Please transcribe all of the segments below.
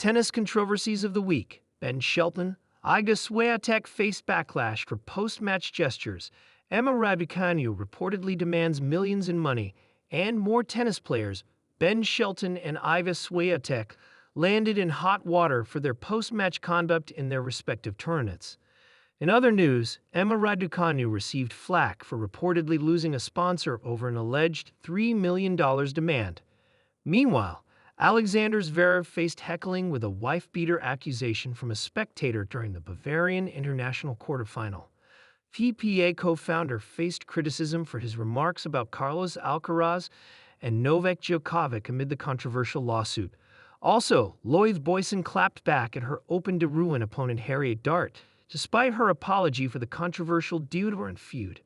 Tennis controversies of the week. Ben Shelton, Iga Swiatek faced backlash for post-match gestures. Emma Raducanu reportedly demands millions in money. And more tennis players, Ben Shelton and Iga Swiatek, landed in hot water for their post-match conduct in their respective tournaments. In other news, Emma Raducanu received flack for reportedly losing a sponsor over an alleged $3 million demand. Meanwhile, Alexander Zverev faced heckling with a wife-beater accusation from a spectator during the Bavarian International quarterfinal. PPA co-founder faced criticism for his remarks about Carlos Alcaraz and Novak Djokovic amid the controversial lawsuit. Also, Lois Boyson clapped back at her Open de Rouen opponent Harriet Dart, despite her apology for the controversial deodorant feud.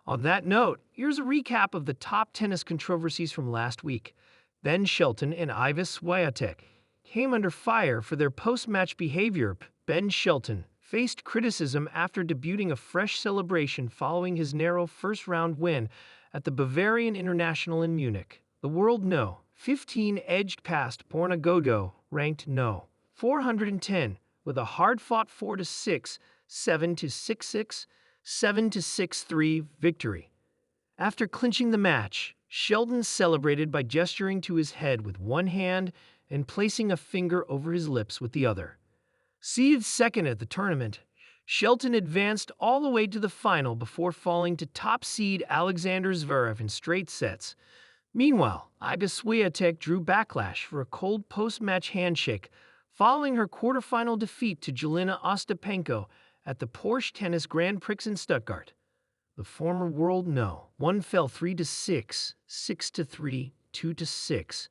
On that note, here's a recap of the top tennis controversies from last week. Ben Shelton and Iga Swiatek came under fire for their post-match behavior. Ben Shelton faced criticism after debuting a fresh celebration following his narrow first-round win at the Bavarian International in Munich. The world No. 15 edged past Borna Gogo, ranked No. 410, with a hard-fought 4-6, 7-6-6, 7-6-3 victory. After clinching the match, Shelton celebrated by gesturing to his head with one hand and placing a finger over his lips with the other. Seeded second at the tournament, Shelton advanced all the way to the final before falling to top seed Alexander Zverev in straight sets. Meanwhile, Iga Swiatek drew backlash for a cold post-match handshake following her quarterfinal defeat to Jelena Ostapenko at the Porsche Tennis Grand Prix in Stuttgart. The former world No. 1 fell 3-6, 6-3, 2-6,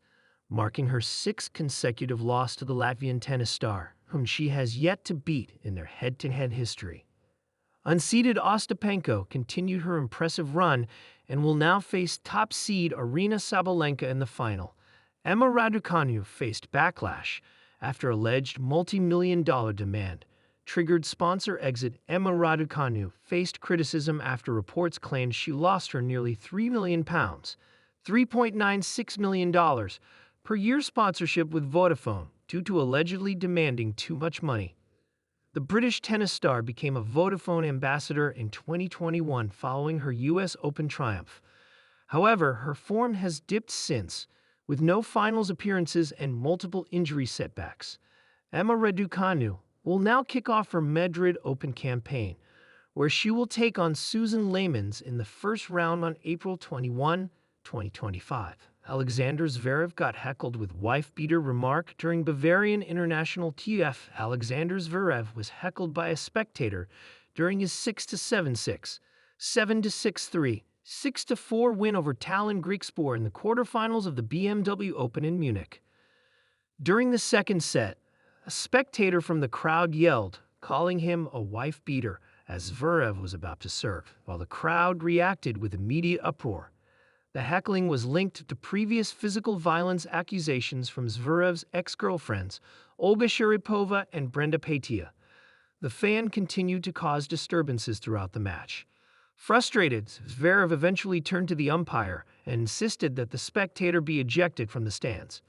marking her sixth consecutive loss to the Latvian tennis star, whom she has yet to beat in their head-to-head history. Unseeded Ostapenko continued her impressive run and will now face top seed Aryna Sabalenka in the final. Emma Raducanu faced backlash after alleged multi-million-dollar demand triggered sponsor exit. Emma Raducanu faced criticism after reports claimed she lost her nearly £3 million, $3.96 million, per year sponsorship with Vodafone due to allegedly demanding too much money. The British tennis star became a Vodafone ambassador in 2021 following her US Open triumph. However, her form has dipped since, with no finals appearances and multiple injury setbacks. Emma Raducanu will now kick off her Madrid Open campaign, where she will take on Susan Lemans in the first round on April 21, 2025. Alexander Zverev got heckled with wife-beater remark during Bavarian International TF. Alexander Zverev was heckled by a spectator during his 6-7-6, 7-6-3, 6-4 win over Talon Griekspoor in the quarterfinals of the BMW Open in Munich. During the second set, a spectator from the crowd yelled, calling him a wife-beater as Zverev was about to serve, while the crowd reacted with immediate uproar. The heckling was linked to previous physical violence accusations from Zverev's ex-girlfriends, Olga Sharipova and Brenda Paitia. The fan continued to cause disturbances throughout the match. Frustrated, Zverev eventually turned to the umpire and insisted that the spectator be ejected from the stands.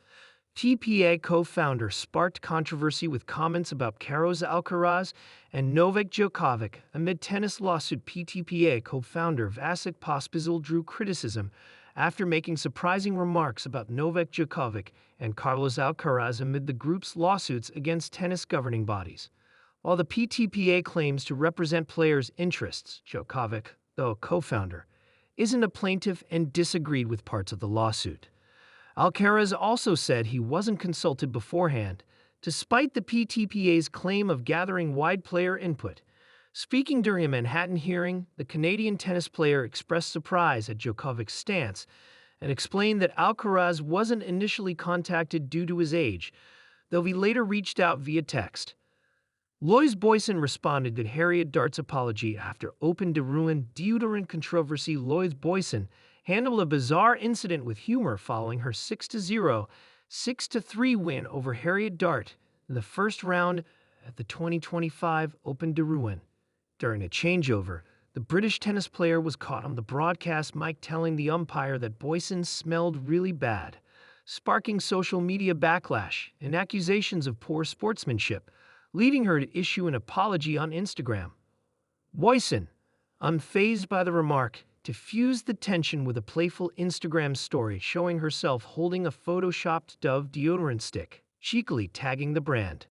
TPA co-founder sparked controversy with comments about Carlos Alcaraz and Novak Djokovic amid tennis lawsuit. PTPA co-founder Vasek Pospisil drew criticism after making surprising remarks about Novak Djokovic and Carlos Alcaraz amid the group's lawsuits against tennis governing bodies. While the PTPA claims to represent players' interests, Djokovic, though a co-founder, isn't a plaintiff and disagreed with parts of the lawsuit. Alcaraz also said he wasn't consulted beforehand, despite the PTPA's claim of gathering wide player input. Speaking during a Manhattan hearing, the Canadian tennis player expressed surprise at Djokovic's stance and explained that Alcaraz wasn't initially contacted due to his age, though he later reached out via text. Lois Boyson responded to Harriet Dart's apology after Open de Rouen deodorant controversy. Lois Boyson handled a bizarre incident with humor following her 6-0, 6-3 win over Harriet Dart in the first round at the 2025 Open de Rouen. During a changeover, the British tennis player was caught on the broadcast mic telling the umpire that Boyson smelled really bad, sparking social media backlash and accusations of poor sportsmanship, leading her to issue an apology on Instagram. Boyson, unfazed by the remark, diffused the tension with a playful Instagram story showing herself holding a photoshopped Dove deodorant stick, cheekily tagging the brand.